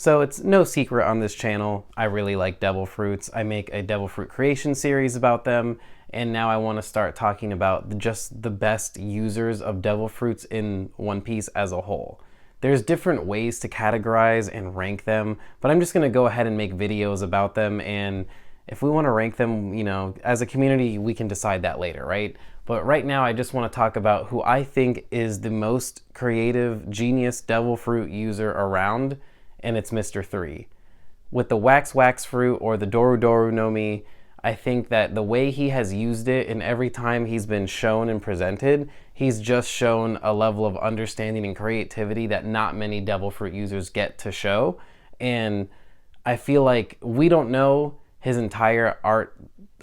So it's no secret on this channel, I really like devil fruits. I make a devil fruit creation series about them, and now I want to start talking about just the best users of devil fruits in One Piece as a whole. There's different ways to categorize and rank them, but I'm just going to go ahead and make videos about them, and if we want to rank them, you know, as a community, we can decide that later, right? But right now, I just want to talk about who I think is the most creative, genius devil fruit user around, and it's Mr. 3. With the Wax Wax fruit or the Doru Doru no Mi, I think that the way he has used it, and every time he's been shown and presented, he's just shown a level of understanding and creativity that not many devil fruit users get to show. And I feel like we don't know his entire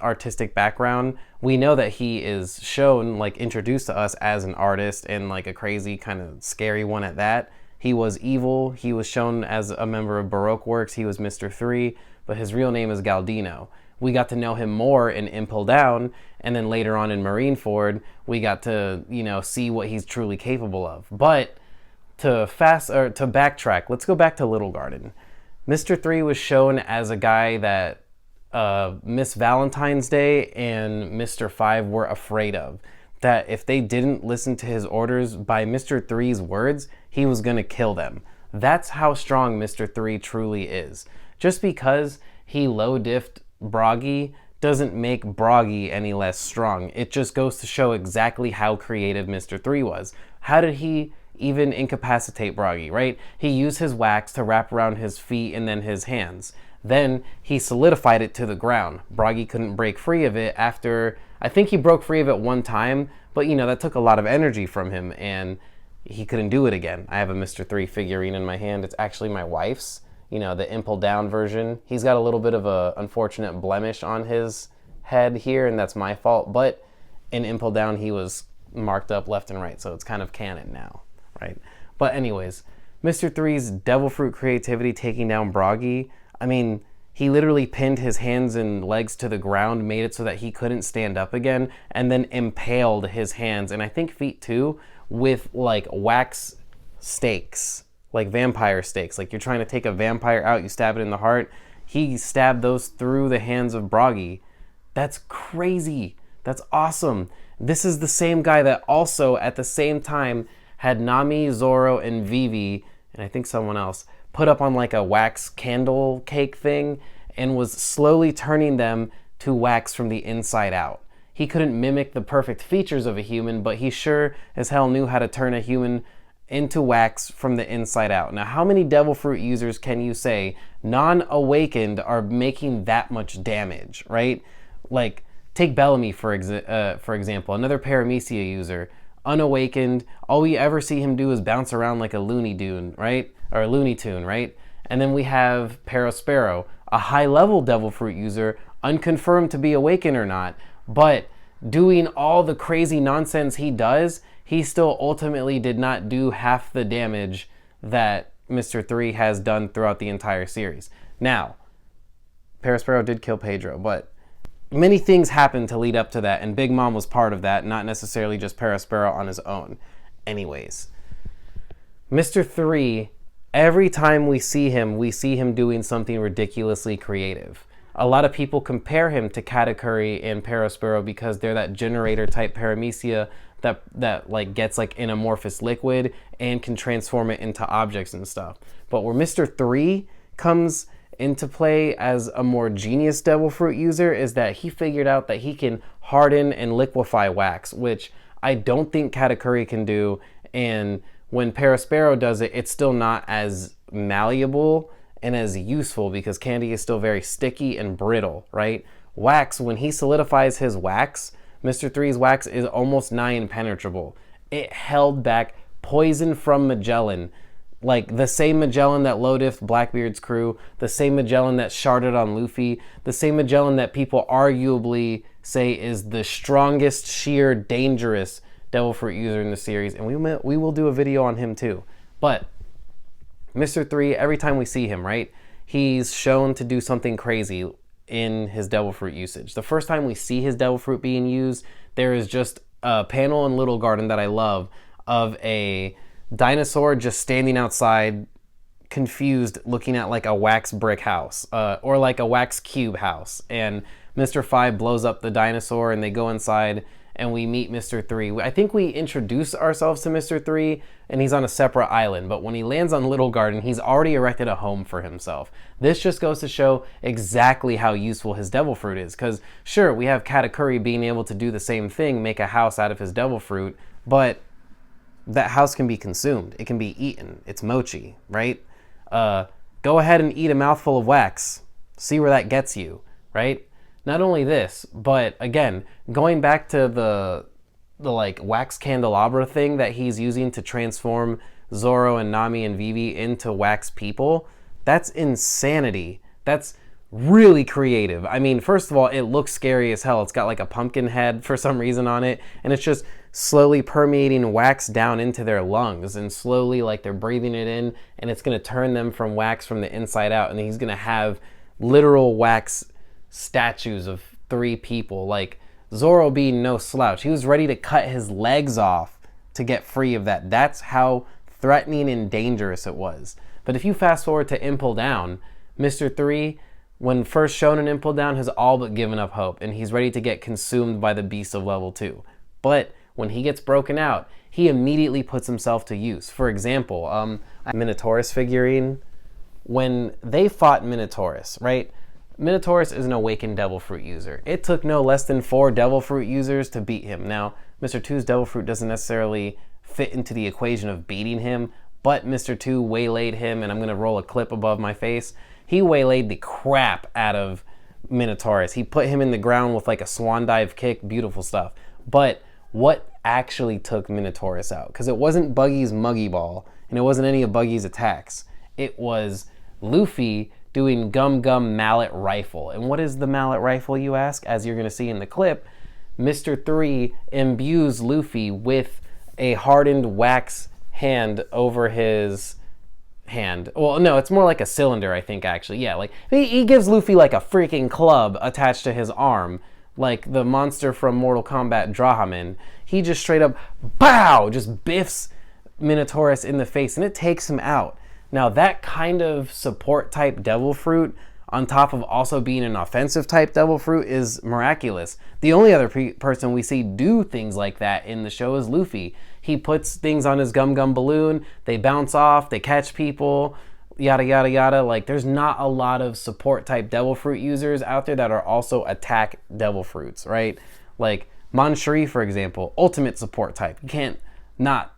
artistic background. We know that he is shown, like introduced to us as an artist, and like a crazy kind of scary one at that. He was evil. He was shown as a member of Baroque Works. He was Mr. 3, but his real name is Galdino. We got to know him more in Impel Down, and then later on in Marineford, we got to, you know, see what he's truly capable of. But to backtrack, let's go back to Little Garden. Mr. 3 was shown as a guy that Miss Valentine's Day and Mr. 5 were afraid of. That if they didn't listen to his orders by Mr. 3's words, he was going to kill them. That's how strong Mr. 3 truly is. Just because he low-diffed Broggy doesn't make Broggy any less strong. It just goes to show exactly how creative Mr. 3 was. How did he even incapacitate Broggy, right? He used his wax to wrap around his feet and then his hands. Then he solidified it to the ground. Broggy couldn't break free of it after, I think he broke free of it one time, but you know, that took a lot of energy from him and he couldn't do it again. I have a Mr. 3 figurine in my hand. It's actually my wife's, you know, the Impel Down version. He's got a little bit of a unfortunate blemish on his head here, and that's my fault, but in Impel Down he was marked up left and right, so it's kind of canon now, right? But anyways, Mr. 3's devil fruit creativity taking down Broggy, I mean, he literally pinned his hands and legs to the ground, made it so that he couldn't stand up again, and then impaled his hands, and I think feet too, with like wax stakes, like vampire stakes. Like you're trying to take a vampire out, you stab it in the heart. He stabbed those through the hands of Broggy. That's crazy. That's awesome. This is the same guy that also at the same time had Nami, Zoro, and Vivi, and I think someone else, put up on like a wax candle cake thing and was slowly turning them to wax from the inside out. He couldn't mimic the perfect features of a human, but he sure as hell knew how to turn a human into wax from the inside out. Now, how many devil fruit users can you say non-awakened are making that much damage, right? Like, take Bellamy for example, another Paramecia user, unawakened. All we ever see him do is bounce around like a Looney Tune, right? Or a Looney Tune, right? And then we have Sparrow, a high-level devil fruit user, unconfirmed to be awakened or not, but doing all the crazy nonsense he does, he still ultimately did not do half the damage that Mr. 3 has done throughout the entire series. Now, Sparrow did kill Pedro, but many things happened to lead up to that, and Big Mom was part of that, not necessarily just Sparrow on his own. Anyways, Mr. 3, every time we see him doing something ridiculously creative. A lot of people compare him to Katakuri and Sparrow because they're that generator type Paramecia that like gets like an amorphous liquid and can transform it into objects and stuff. But where Mr. 3 comes into play as a more genius devil fruit user is that he figured out that he can harden and liquefy wax, which I don't think Katakuri can do, and when Sparrow does it, it's still not as malleable and as useful because candy is still very sticky and brittle, right? Wax, when he solidifies his wax, Mr. 3's wax is almost nigh impenetrable. It held back poison from Magellan, like the same Magellan that low-diffed Blackbeard's crew, the same Magellan that sharded on Luffy, the same Magellan that people arguably say is the strongest, sheer, dangerous devil fruit user in the series, and we will do a video on him too. But Mr. 3, every time we see him, right, he's shown to do something crazy in his devil fruit usage. The first time we see his devil fruit being used, there is just a panel in Little Garden that I love of a dinosaur just standing outside confused looking at like a wax brick house or like a wax cube house, and Mr. 5 blows up the dinosaur and they go inside and we meet Mr. 3. I think we introduce ourselves to Mr. 3 and he's on a separate island, but when he lands on Little Garden, he's already erected a home for himself. This just goes to show exactly how useful his devil fruit is, because sure, we have Katakuri being able to do the same thing, make a house out of his devil fruit, but that house can be consumed. It can be eaten. It's mochi, right? Go ahead and eat a mouthful of wax. See where that gets you, right? Not only this, but again, going back to the like wax candelabra thing that he's using to transform Zoro and Nami and Vivi into wax people, that's insanity. That's really creative. I mean, first of all, it looks scary as hell. It's got like a pumpkin head for some reason on it, and it's just slowly permeating wax down into their lungs, and slowly like they're breathing it in, and it's going to turn them from wax from the inside out, and he's going to have literal wax statues of 3 people. Like, Zoro being no slouch, he was ready to cut his legs off to get free of that. That's how threatening and dangerous it was. But if you fast forward to Impel Down, Mr. 3, when first shown in Impel Down, has all but given up hope, and he's ready to get consumed by the beast of level 2. But when he gets broken out, he immediately puts himself to use. For example, Minotaurus figurine, when they fought Minotaurus, right? Minotaurus is an awakened devil fruit user. It took no less than 4 devil fruit users to beat him. Now, Mr. 2's devil fruit doesn't necessarily fit into the equation of beating him, but Mr. 2 waylaid him, and I'm going to roll a clip above my face. He waylaid the crap out of Minotaurus. He put him in the ground with like a swan dive kick, beautiful stuff. But what actually took Minotaurus out? Because it wasn't Buggy's Muggy Ball, and it wasn't any of Buggy's attacks. It was Luffy doing Gum Gum Mallet Rifle. And what is the Mallet Rifle, you ask? As you're going to see in the clip, Mr. 3 imbues Luffy with a hardened wax hand over his hand. Well, no, it's more like a cylinder, I think, actually. Yeah, like, he gives Luffy like a freaking club attached to his arm, like the monster from Mortal Kombat Drahaman. He just straight up, bow, just biffs Minotaurus in the face, and it takes him out. Now, that kind of support type devil fruit, on top of also being an offensive type devil fruit, is miraculous. The only other person we see do things like that in the show is Luffy. He puts things on his Gum Gum balloon, they bounce off, they catch people, yada yada yada. Like, there's not a lot of support type devil fruit users out there that are also attack devil fruits, right? Like Manshri, for example, ultimate support type. You can't not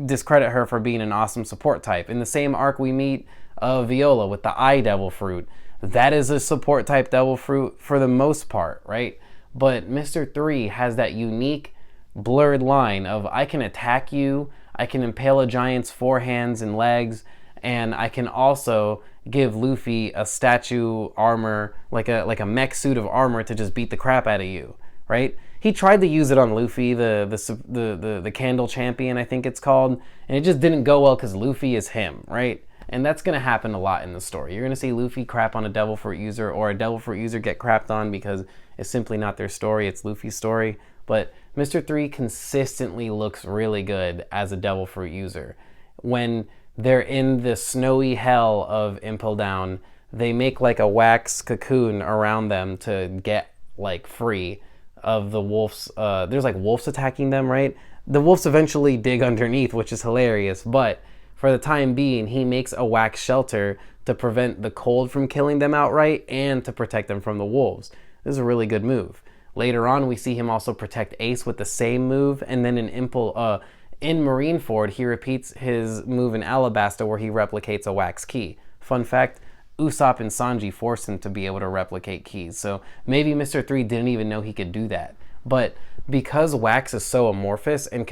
discredit her for being an awesome support type. In the same arc, we meet Viola with the Eye Devil Fruit. That is a support type devil fruit for the most part, right? But Mr. 3 has that unique blurred line of, I can attack you, I can impale a giant's 4 hands and legs, and I can also give Luffy a statue armor, like a mech suit of armor to just beat the crap out of you, right? He tried to use it on Luffy, the Candle Champion, I think it's called, and it just didn't go well because Luffy is him, right? And that's going to happen a lot in the story. You're going to see Luffy crap on a devil fruit user, or a devil fruit user get crapped on because it's simply not their story, it's Luffy's story. But Mr. 3 consistently looks really good as a devil fruit user. When they're in the snowy hell of Impel Down, they make like a wax cocoon around them to get like free of the wolves. There's like wolves attacking them, right? The wolves eventually dig underneath, which is hilarious, but for the time being, he makes a wax shelter to prevent the cold from killing them outright and to protect them from the wolves. This is a really good move. Later on, we see him also protect Ace with the same move, and then in Marineford, he repeats his move in Alabasta where he replicates a wax key. Fun fact, Usopp and Sanji forced him to be able to replicate keys, so maybe Mr. 3 didn't even know he could do that. But because wax is so amorphous and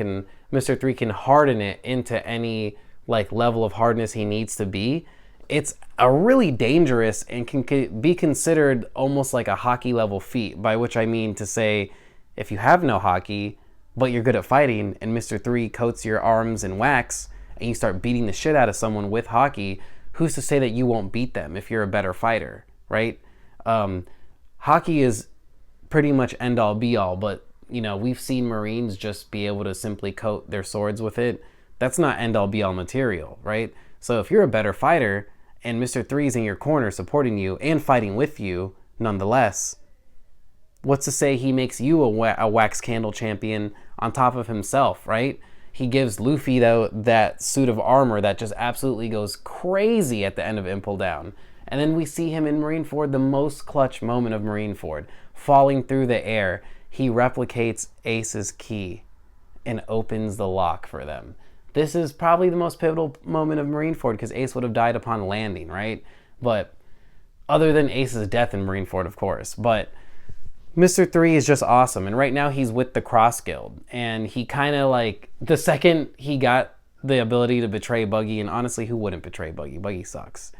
Mr. 3 can harden it into any like level of hardness he needs to be, it's a really dangerous and can be considered almost like a hockey level feat, by which I mean to say, if you have no hockey, but you're good at fighting, and Mr. 3 coats your arms in wax, and you start beating the shit out of someone with hockey, who's to say that you won't beat them if you're a better fighter, right? Hockey is pretty much end all be all, but you know, we've seen Marines just be able to simply coat their swords with it. That's not end all be all material, right? So if you're a better fighter and Mr. Three's in your corner supporting you and fighting with you nonetheless, what's to say he makes you a wax candle champion on top of himself, right? He gives Luffy that suit of armor that just absolutely goes crazy at the end of Impel Down. And then we see him in Marineford, the most clutch moment of Marineford, falling through the air. He replicates Ace's key and opens the lock for them. This is probably the most pivotal moment of Marineford because Ace would have died upon landing, right? But other than Ace's death in Marineford, of course. But Mr. Three is just awesome. And right now he's with the Cross Guild. And he kind of like, the second he got the ability to betray Buggy, and honestly, who wouldn't betray Buggy? Buggy sucks.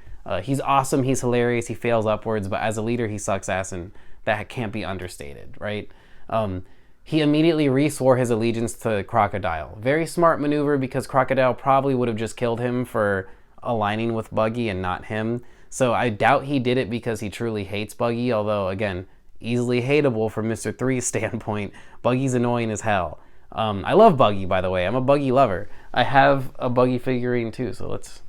He's awesome, he's hilarious, he fails upwards, but as a leader, he sucks ass, and that can't be understated, right? He immediately re-swore his allegiance to Crocodile. Very smart maneuver because Crocodile probably would have just killed him for aligning with Buggy and not him. So I doubt he did it because he truly hates Buggy, although, again, easily hateable from Mr. Three's standpoint. Buggy's annoying as hell. I love Buggy, by the way. I'm a Buggy lover. I have a Buggy figurine too, so let's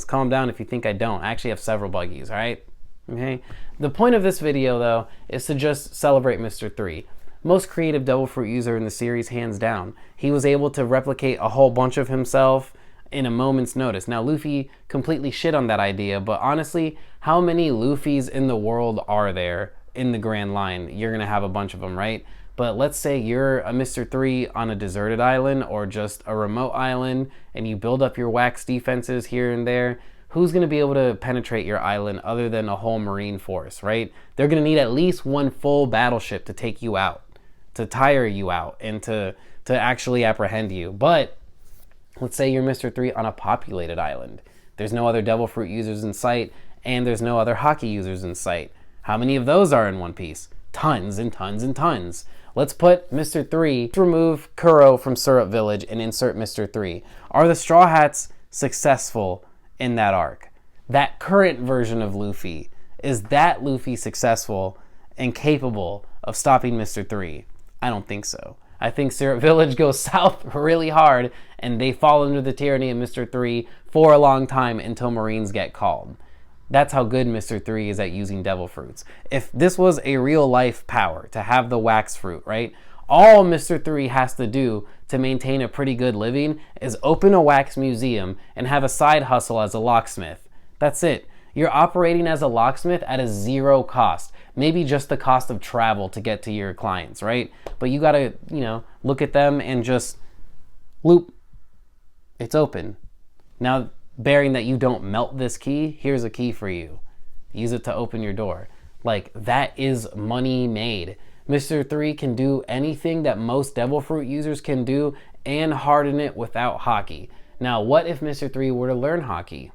calm down if you think I don't. I actually have several Buggies, all right? Okay? The point of this video, though, is to just celebrate Mr. Three. Most creative Devil Fruit user in the series, hands down. He was able to replicate a whole bunch of himself in a moment's notice. Now, Luffy completely shit on that idea, but honestly, how many Luffys in the world are there in the Grand Line? You're going to have a bunch of them, right? But let's say you're a Mr. Three on a deserted island or just a remote island and you build up your wax defenses here and there. Who's going to be able to penetrate your island other than a whole marine force, right? They're going to need at least one full battleship to take you out, to tire you out, and to actually apprehend you. But let's say you're Mr. Three on a populated island. There's no other Devil Fruit users in sight, and there's no other hockey users in sight. How many of those are in One Piece? Tons and tons and tons. Let's put Mr. Three, remove Kuro from Syrup Village and insert Mr. Three. Are the Straw Hats successful in that arc? That current version of Luffy, is that Luffy successful and capable of stopping Mr. Three? I don't think so. I think Syrup Village goes south really hard and they fall under the tyranny of Mr. Three for a long time until Marines get called. That's how good Mr. Three is at using Devil Fruits. If this was a real life power to have the wax fruit, right? All Mr. Three has to do to maintain a pretty good living is open a wax museum and have a side hustle as a locksmith. That's it. You're operating as a locksmith at a zero cost. Maybe just the cost of travel to get to your clients, right? But you gotta, look at them and just loop. It's open. Now, bearing that you don't melt this key, here's a key for you. Use it to open your door. Like, that is money made. Mr. Three can do anything that most Devil Fruit users can do and harden it without hockey. Now, what if Mr. Three were to learn hockey?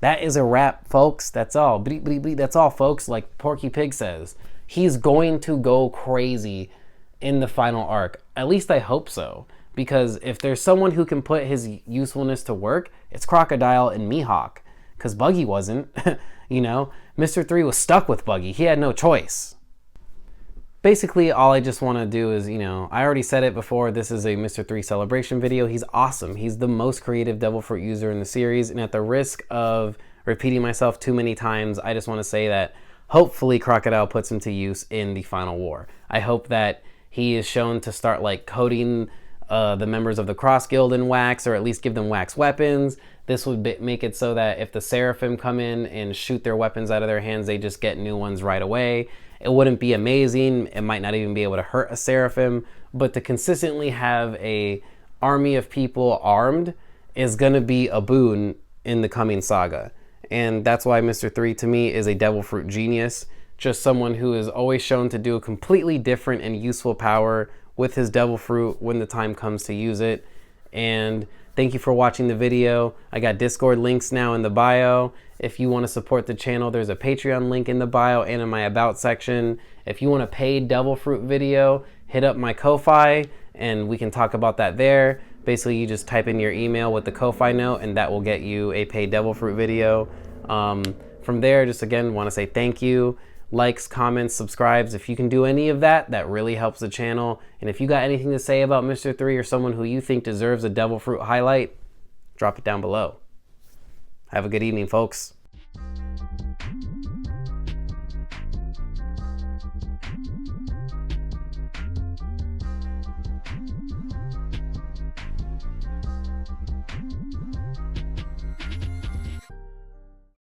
That is a wrap, folks. That's all. Bleep, bleep, bleep. That's all, folks. Like Porky Pig says. He's going to go crazy in the final arc. At least I hope so. Because if there's someone who can put his usefulness to work, it's Crocodile and Mihawk. Because Buggy wasn't. Mr. Three was stuck with Buggy. He had no choice. Basically, all I just want to do is, I already said it before, this is a Mr. Three celebration video. He's awesome. He's the most creative Devil Fruit user in the series. And at the risk of repeating myself too many times, I just want to say that hopefully Crocodile puts him to use in the final war. I hope that he is shown to start coating the members of the Cross Guild in wax, or at least give them wax weapons. This would make it so that if the Seraphim come in and shoot their weapons out of their hands, they just get new ones right away. It wouldn't be amazing. It might not even be able to hurt a Seraphim, but to consistently have a army of people armed is going to be a boon in the coming saga. And that's why Mr. Three to me is a Devil Fruit genius. Just someone who is always shown to do a completely different and useful power with his Devil Fruit when the time comes to use it. And thank you for watching the video. I got Discord links now in the bio. If you want to support the channel, there's a Patreon link in the bio and in my About section. If you want a paid Devil Fruit video, hit up my Ko-Fi and we can talk about that there. Basically, you just type in your email with the Ko-Fi note and that will get you a paid Devil Fruit video. From there, just again, want to say thank you. Likes, comments, subscribes. If you can do any of that, that really helps the channel. And if you got anything to say about Mr. Three or someone who you think deserves a Devil Fruit highlight, drop it down below. Have a good evening, folks.